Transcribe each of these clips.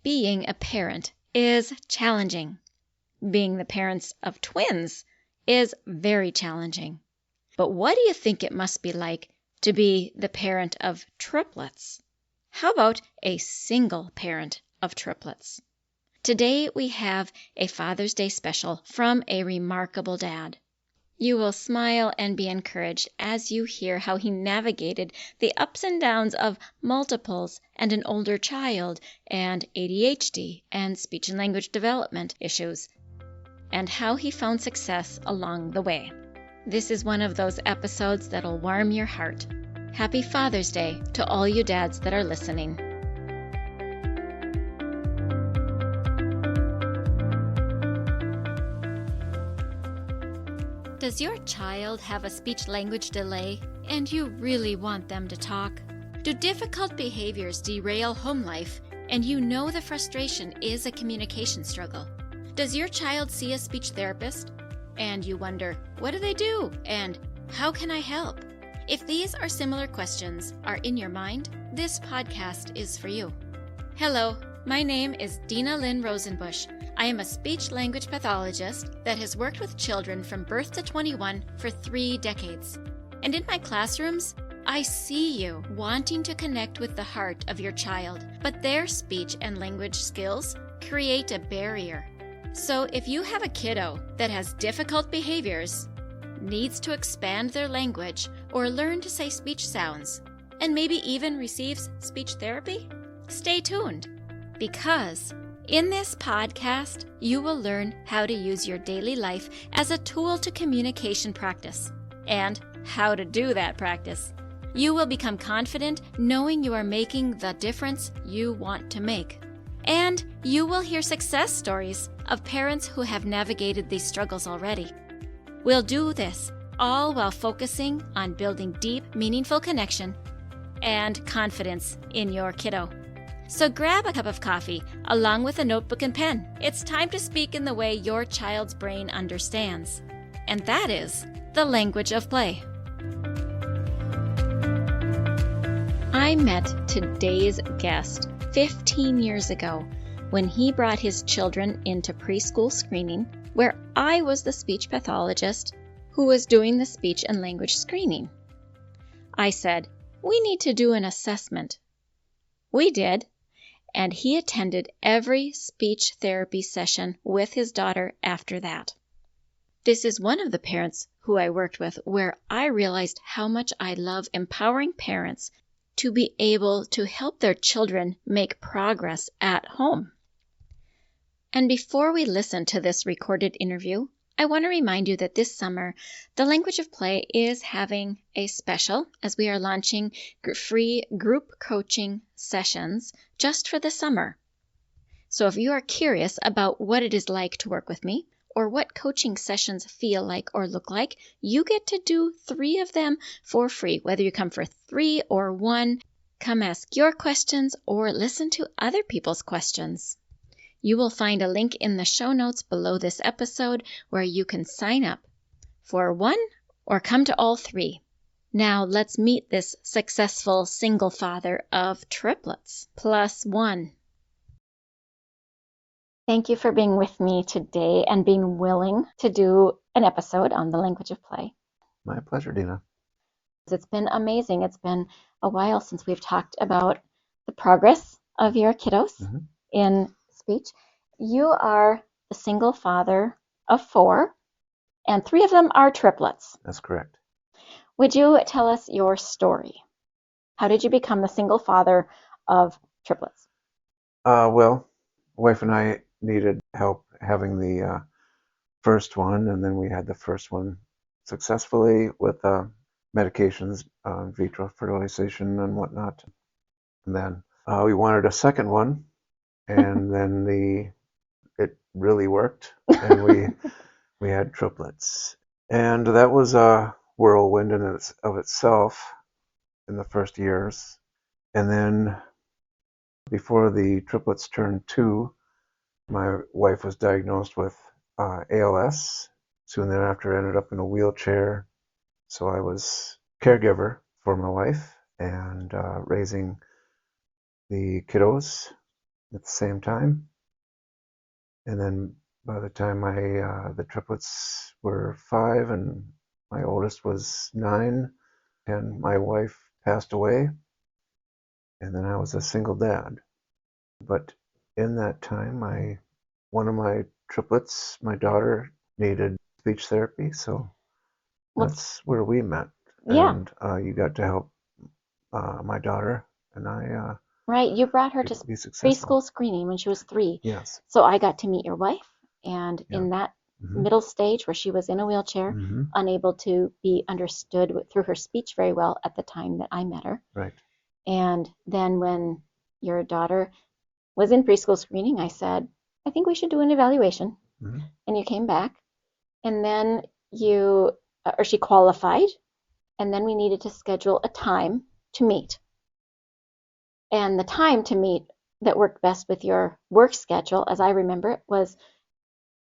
being a parent is challenging. Being the parents of twins is very challenging. But what do you think it must be like to be the parent of triplets? How about a single parent of triplets? Today we have a Father's Day special from a remarkable dad. You will smile and be encouraged as you hear how he navigated the ups and downs of multiples and an older child and ADHD and speech and language development issues, and how he found success along the way. This is one of those episodes that'll warm your heart. Happy Father's Day to all you dads that are listening. Does your child have a speech-language delay and you really want them to talk? Do difficult behaviors derail home life and you know the frustration is a communication struggle? Does your child see a speech therapist and you wonder, what do they do and how can I help? If these or similar questions are in your mind, this podcast is for you. Hello, my name is Dinalynn Rosenbusch. I am a speech-language pathologist that has worked with children from birth to 21 for 3 decades. And in my classrooms, I see you wanting to connect with the heart of your child, but their speech and language skills create a barrier. So if you have a kiddo that has difficult behaviors, needs to expand their language or learn to say speech sounds, and maybe even receives speech therapy, stay tuned, because in this podcast, you will learn how to use your daily life as a tool to communication practice and how to do that practice. You will become confident knowing you are making the difference you want to make. And you will hear success stories of parents who have navigated these struggles already. We'll do this all while focusing on building deep, meaningful connection and confidence in your kiddo. So grab a cup of coffee along with a notebook and pen. It's time to speak in the way your child's brain understands. And that is the language of play. I met today's guest 15 years ago when he brought his children into preschool screening, where I was the speech pathologist who was doing the speech and language screening. I said, we need to do an assessment. We did. And he attended every speech therapy session with his daughter after that. This is one of the parents who I worked with where I realized how much I love empowering parents to be able to help their children make progress at home. And before we listen to this recorded interview, I want to remind you that this summer, the Language of Play is having a special as we are launching free group coaching sessions just for the summer. So if you are curious about what it is like to work with me or what coaching sessions feel like or look like, you get to do 3 of them for free. Whether you come for 3 or 1, come ask your questions or listen to other people's questions. You will find a link in the show notes below this episode where you can sign up for 1 or come to all 3. Now let's meet this successful single father of triplets plus 1. Thank you for being with me today and being willing to do an episode on the language of play. My pleasure, Dina. It's been amazing. It's been a while since we've talked about the progress of your kiddos in speech. You are the single father of 4, and 3 of them are triplets. That's correct. Would you tell us your story? How did you become the single father of triplets? Well, wife and I needed help having the first one, and then we had the first one successfully with medications, in vitro fertilization and whatnot. And then we wanted a second one, and then it really worked, and we had triplets. And that was a whirlwind of itself in the first years. And then before the triplets turned 2, my wife was diagnosed with ALS. Soon thereafter, ended up in a wheelchair. So I was caregiver for my wife and raising the kiddos at the same time. And then by the time the triplets were 5 and my oldest was 9, and my wife passed away, and then I was a single dad. But in that time, one of my triplets, my daughter, needed speech therapy, so Well, that's where we met. yeah, And you got to help my daughter and I right. You brought her to be successful. preschool screening when she was 3. Yes. So I got to meet your wife, and Yeah. in that Mm-hmm. middle stage where she was in a wheelchair, Mm-hmm. unable to be understood through her speech very well at the time that I met her. Right. And then when your daughter was in preschool screening, I said, I think we should do an evaluation. Mm-hmm. And you came back, and then she qualified, and then we needed to schedule a time to meet. And the time to meet that worked best with your work schedule, as I remember it, was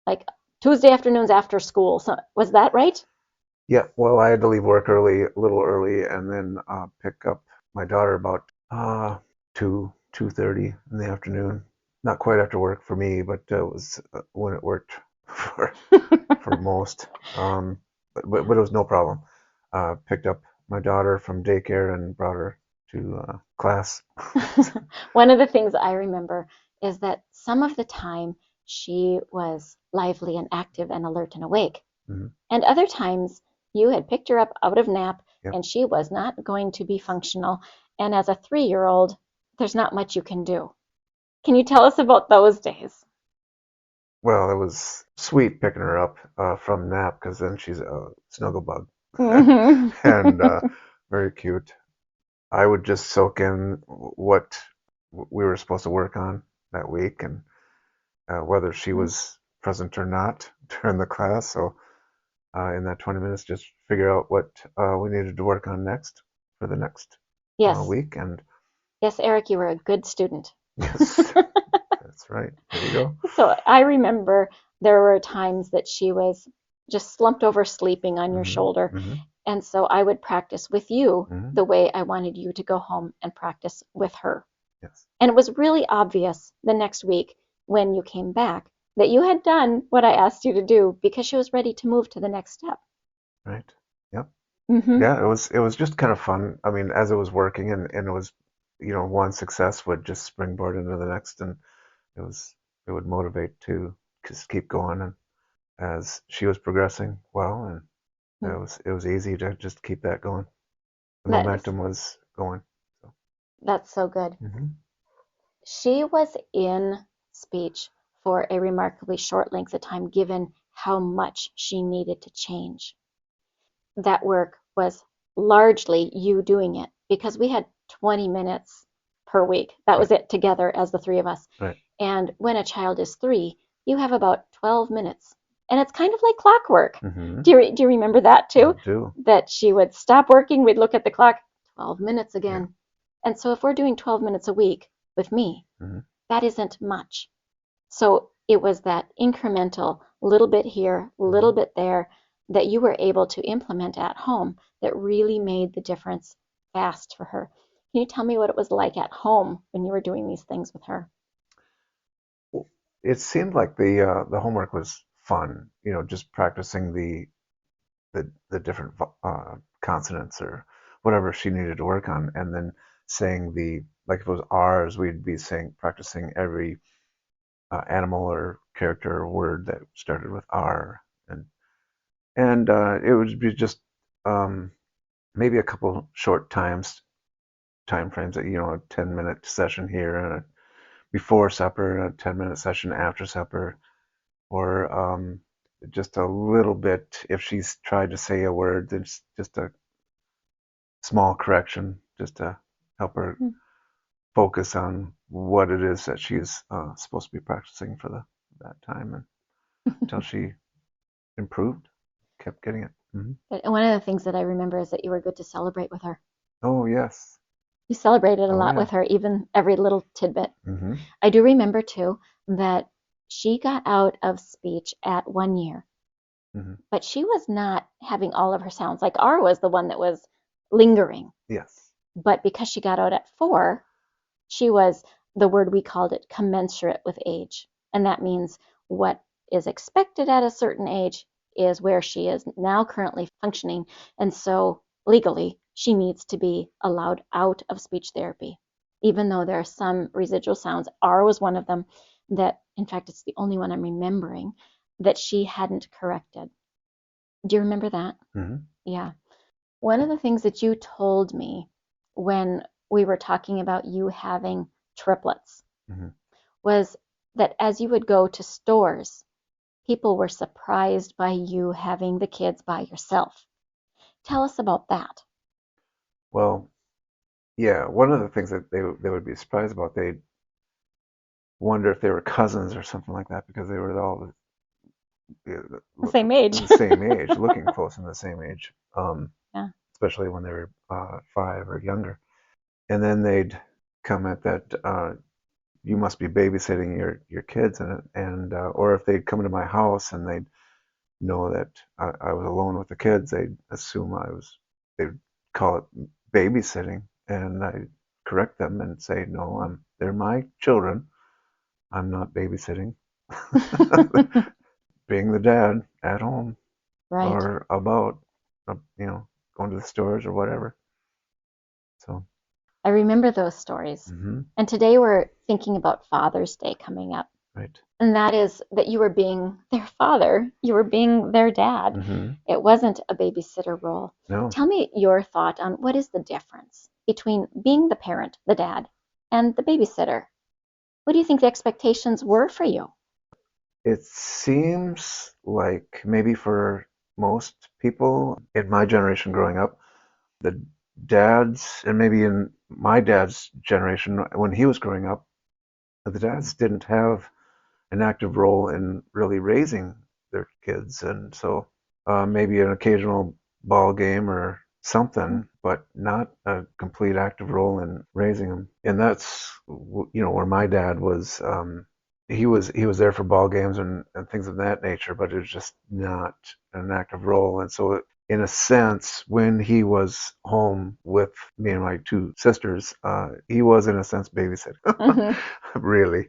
like Tuesday afternoons after school. So was that right? Yeah. Well, I had to leave work early, a little early, and then pick up my daughter about 2:30 in the afternoon. Not quite after work for me, but it was when it worked for for most. But it was no problem. Picked up my daughter from daycare and brought her to class. One of the things I remember is that some of the time she was lively and active and alert and awake. Mm-hmm. And other times you had picked her up out of nap Yep. and she was not going to be functional. And as a 3-year-old, there's not much you can do. Can you tell us about those days? Well, it was sweet picking her up from nap because then she's a snuggle bug Mm-hmm. and very cute. I would just soak in what we were supposed to work on that week and whether she was present or not during the class. So in that 20 minutes, just figure out what we needed to work on next for the next Yes. week. And Yes, Eric, you were a good student. yes, that's right. There you go. So I remember there were times that she was just slumped over sleeping on your Mm-hmm. shoulder. Mm-hmm. And so I would practice with you Mm-hmm. the way I wanted you to go home and practice with her. Yes. And it was really obvious the next week when you came back that you had done what I asked you to do because she was ready to move to the next step. Right. Yep. Mm-hmm. Yeah, it was just kind of fun. I mean, as it was working and it was, one success would just springboard into the next and it would motivate to just keep going and as she was progressing well and it was easy to just keep that going. The That is, momentum was going. So. that's so good. Mm-hmm. She was in speech for a remarkably short length of time, given how much she needed to change. That work was largely you doing it because we had 20 minutes per week. That was it together as the 3 of us. Right. And when a child is 3, you have about 12 minutes. And it's kind of like clockwork. Mm-hmm. Do you remember that too? I do. That she would stop working, we'd look at the clock, 12 minutes again. Yeah. And so if we're doing 12 minutes a week with me, Mm-hmm. that isn't much. So it was that incremental little bit here, little bit there that you were able to implement at home that really made the difference fast for her. Can you tell me what it was like at home when you were doing these things with her? It seemed like the homework was fun, just practicing the different consonants or whatever she needed to work on, and then saying like if it was R's, we'd be practicing every animal or character or word that started with R, and it would be just maybe a couple short time frames, that a 10-minute session here and a before supper and a 10-minute session after supper, or just a little bit if she's tried to say a word, then just a small correction just to help her focus on what it is that she's supposed to be practicing for that time and until she improved, kept getting it. Mm-hmm. And one of the things that I remember is that you were good to celebrate with her. Oh, yes. You celebrated a Oh, lot yeah. with her, even every little tidbit. Mm-hmm. I do remember too that she got out of speech at 1 year, Mm-hmm. but she was not having all of her sounds. Like R was the one that was lingering. Yes. But because she got out at 4, she was the word we called it commensurate with age. And that means what is expected at a certain age is where she is now currently functioning. And so legally, she needs to be allowed out of speech therapy, even though there are some residual sounds. R was one of them that, in fact, it's the only one I'm remembering that she hadn't corrected. Do you remember that? Mm-hmm. Yeah. One of the things that you told me when we were talking about you having triplets Mm-hmm. was that as you would go to stores, people were surprised by you having the kids by yourself. Tell us about that. Well, yeah, one of the things that they would be surprised about, they'd wonder if they were cousins or something like that because they were all The same age. the same age, looking close in the same age, Yeah. especially when they were 5 or younger. And then they'd comment that you must be babysitting your kids, and or if they'd come to my house and they'd know that I was alone with the kids, they'd assume they'd call it babysitting, and I correct them and say, no, they're my children. I'm not babysitting. Being the dad at home Right. or about, going to the stores or whatever. So. I remember those stories. Mm-hmm. And today we're thinking about Father's Day coming up. Right. And that is that you were being their father, you were being their dad. Mm-hmm. It wasn't a babysitter role. No. Tell me your thought on what is the difference between being the parent, the dad, and the babysitter. What do you think the expectations were for you? It seems like maybe for most people in my generation growing up, the dads, and maybe in my dad's generation when he was growing up, the dads didn't have an active role in really raising their kids. And so maybe an occasional ball game or something, but not a complete active role in raising them. And that's, where my dad was. He was there for ball games and things of that nature, but it was just not an active role. And so, in a sense, when he was home with me and my 2 sisters, he was in a sense babysitting, Mm-hmm. really.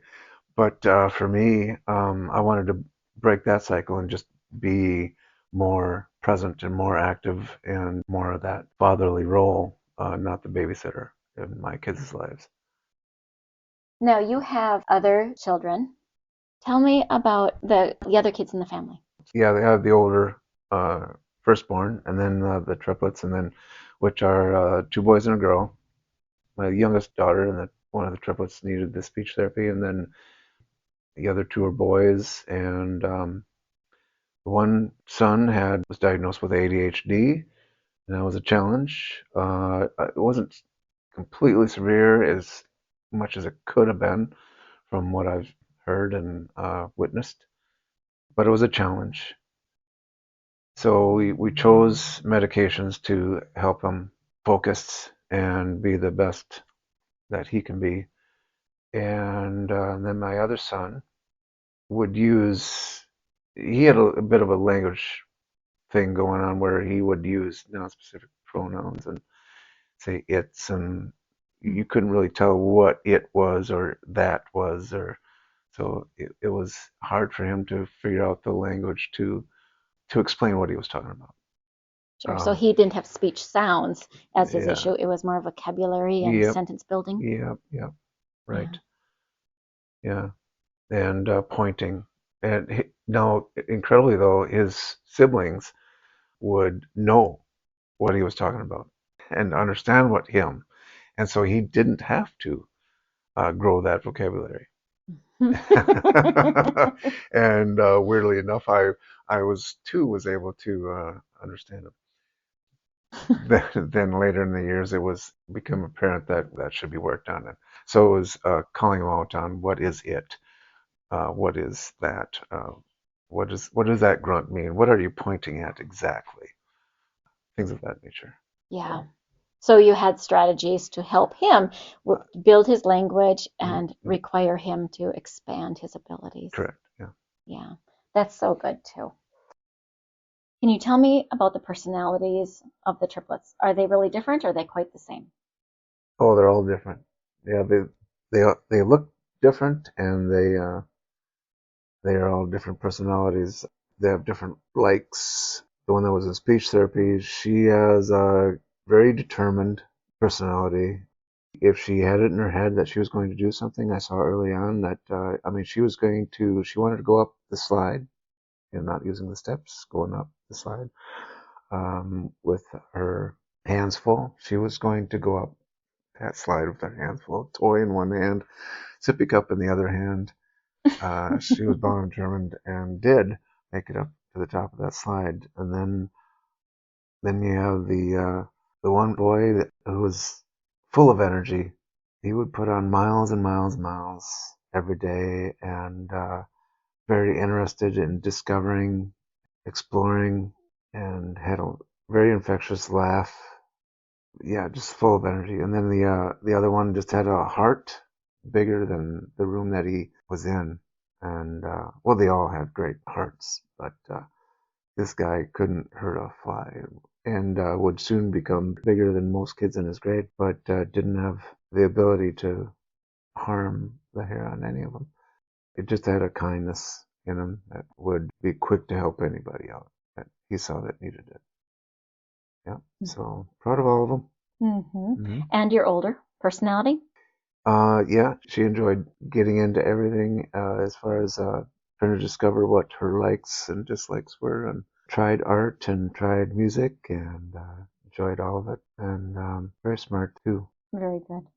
But for me, I wanted to break that cycle and just be more present and more active and more of that fatherly role, not the babysitter in my kids' lives. Now you have other children. Tell me about the other kids in the family. Yeah, they have the older firstborn, and then the triplets, and then which are 2 boys and a girl. My youngest daughter and one of the triplets needed the speech therapy, and then the other 2 are boys, and one son was diagnosed with ADHD, and that was a challenge. It wasn't completely severe as much as it could have been from what I've heard and witnessed, but it was a challenge. So we chose medications to help him focus and be the best that he can be. And then my other son would he had a bit of a language thing going on where he would use non-specific pronouns and say it's, and you couldn't really tell what it was or that was, or so it was hard for him to figure out the language to explain what he was talking about. Sure. So he didn't have speech sounds as his Yeah. issue. It was more vocabulary and Yep. sentence building. Yep, right. Yeah, and pointing. And now, incredibly though, his siblings would know what he was talking about and understand him, and so he didn't have to grow that vocabulary. And weirdly enough, I was able to understand him. Then later in the years, it was become apparent that should be worked on. And so it was calling him out on what is it, what is that, what does that grunt mean? What are you pointing at exactly? Things of that nature. Yeah. So you had strategies to help him build his language and require him to expand his abilities. Correct. Yeah. Yeah. That's so good too. Can you tell me about the personalities of the triplets? Are they really different or are they quite the same? Oh, they're all different. Yeah, they look different, and they are all different personalities. They have different likes. The one that was in speech therapy, she has a very determined personality. If she had it in her head that she was going to do something, I saw early on that, she wanted to go up the slide, not using the steps, going up the slide, with her hands full. She was going to go up that slide with her hands full, toy in one hand, sippy cup in the other hand. She was bound and determined and did make it up to the top of that slide. And then you have the one boy who was full of energy. He would put on miles and miles and miles every day, and very interested in discovering, exploring, and had a very infectious laugh. Yeah, just full of energy. And then the other one just had a heart bigger than the room that he was in. And well, they all had great hearts, but this guy couldn't hurt a fly, and would soon become bigger than most kids in his grade, but didn't have the ability to harm the hair on any of them. It just had a kindness in him that would be quick to help anybody out that he saw that needed it. Yeah, so proud of all of them. And your older personality? Yeah, she enjoyed getting into everything, as far as trying to discover what her likes and dislikes were, and tried art and tried music, and enjoyed all of it, and very smart too. Very good.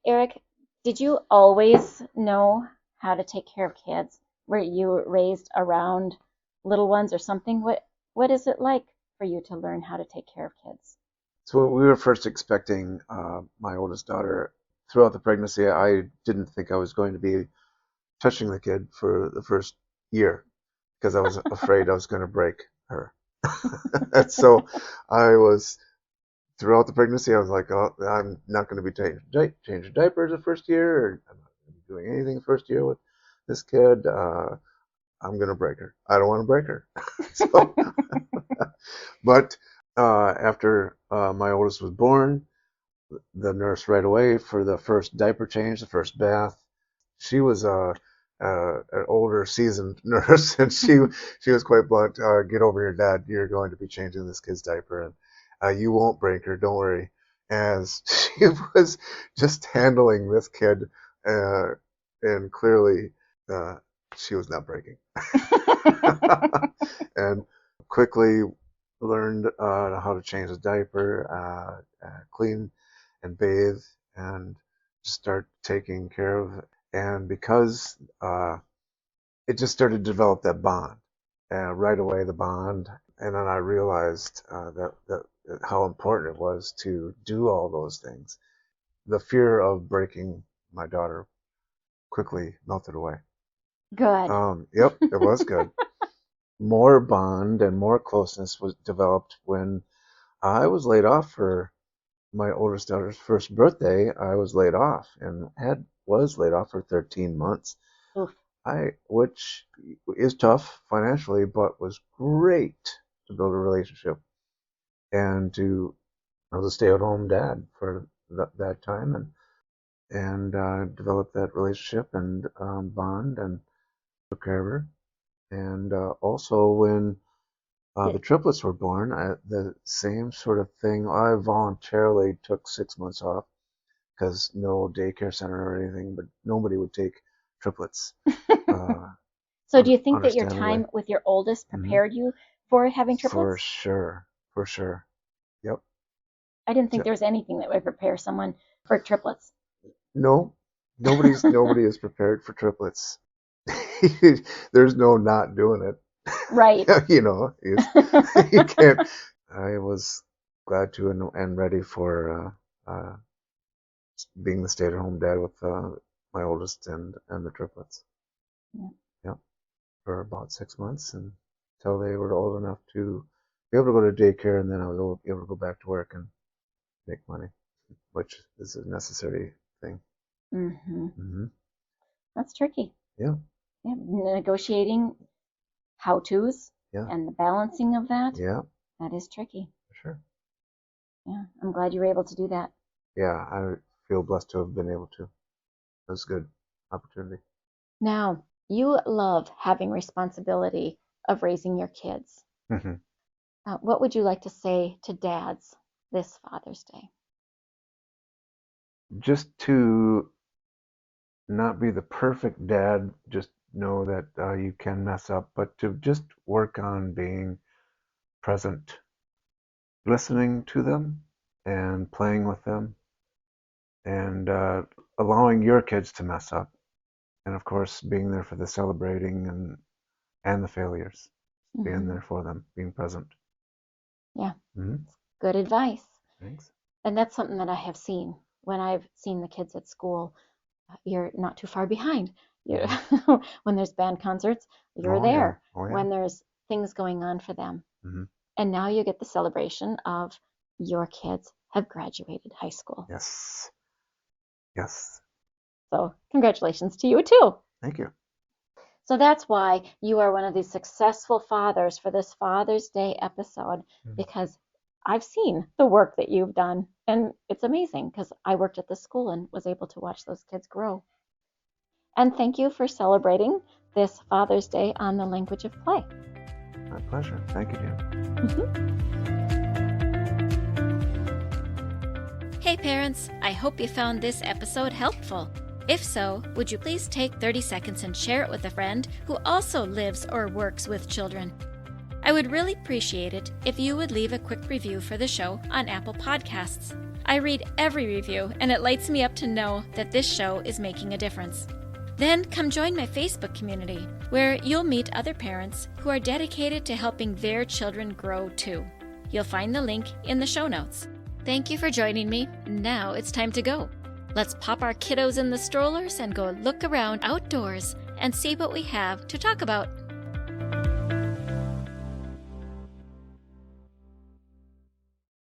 Eric, did you always know how to take care of kids? Were you raised around little ones or something? What is it like for you to learn how to take care of kids? So when we were first expecting my oldest daughter, throughout the pregnancy, I didn't think I was going to be touching the kid for the first year, because I was afraid I was going to break her. And so throughout the pregnancy, I was like, oh, I'm not going to be changing diapers the first year, or I'm not going to be doing anything the first year with this kid. I'm going to break her. I don't want to break her. So, but after my oldest was born, the nurse right away for the first diaper change, the first bath, she was an older, seasoned nurse, and she was quite blunt. Get over here, Dad. You're going to be changing this kid's diaper, and you won't break her. Don't worry. As she was just handling this kid, and clearly she was not breaking, and quickly learned how to change the diaper, clean and bathe, and just start taking care of it. And because it just started to develop that bond, right away the bond, and then I realized that how important it was to do all those things. The fear of breaking my daughter quickly melted away. Good. Yep, it was good. More bond and more closeness was developed when I was laid off for my oldest daughter's first birthday. I was laid off and was laid off for 13 months. Oof. Which is tough financially, but was great to build a relationship, and I was a stay-at-home dad for that time, and developed that relationship and bond, and took care of her. And also when the triplets were born, the same sort of thing. I voluntarily took 6 months off because no daycare center or anything, but nobody would take triplets. So do you think that your time with your oldest prepared you for having triplets? For sure. Yep. I didn't think there was anything that would prepare someone for triplets. No, nobody is prepared for triplets. There's no not doing it. Right. You can't. I was glad to and ready for being the stay-at-home dad with my oldest and the triplets. Yeah. Yep. For about 6 months, until they were old enough to be able to go to daycare, and then I was able to go back to work and make money, which is a necessary thing. That's tricky. Yeah. Negotiating how-tos and the balancing of that. Yeah. That is tricky. For sure. Yeah. I'm glad you were able to do that. Yeah. I feel blessed to have been able to. It was a good opportunity. Now, you love having responsibility of raising your kids. Hmm. What would you like to say to dads this Father's Day? Just to not be the perfect dad, just know that you can mess up, but to just work on being present, listening to them and playing with them, and allowing your kids to mess up, and of course being there for the celebrating and the failures, being there for them, being present. Yeah, Hmm. good advice. Thanks. And that's something that I have seen when I've seen the kids at school. You're not too far behind. You when there's band concerts, you're Oh, there. yeah. Oh, yeah. When there's things going on for them. Hmm. And now you get the celebration of your kids have graduated high school. Yes. Yes. So congratulations to you too. Thank you. So that's why you are one of these successful fathers for this Father's Day episode, because I've seen the work that you've done, and it's amazing because I worked at the school and was able to watch those kids grow. And thank you for celebrating this Father's Day on the Language of Play. My pleasure. Thank you, Jan. Hey parents, I hope you found this episode helpful. If so, would you please take 30 seconds and share it with a friend who also lives or works with children? I would really appreciate it if you would leave a quick review for the show on Apple Podcasts. I read every review and it lights me up to know that this show is making a difference. Then come join my Facebook community, where you'll meet other parents who are dedicated to helping their children grow too. You'll find the link in the show notes. Thank you for joining me. Now it's time to go. Let's pop our kiddos in the strollers and go look around outdoors and see what we have to talk about.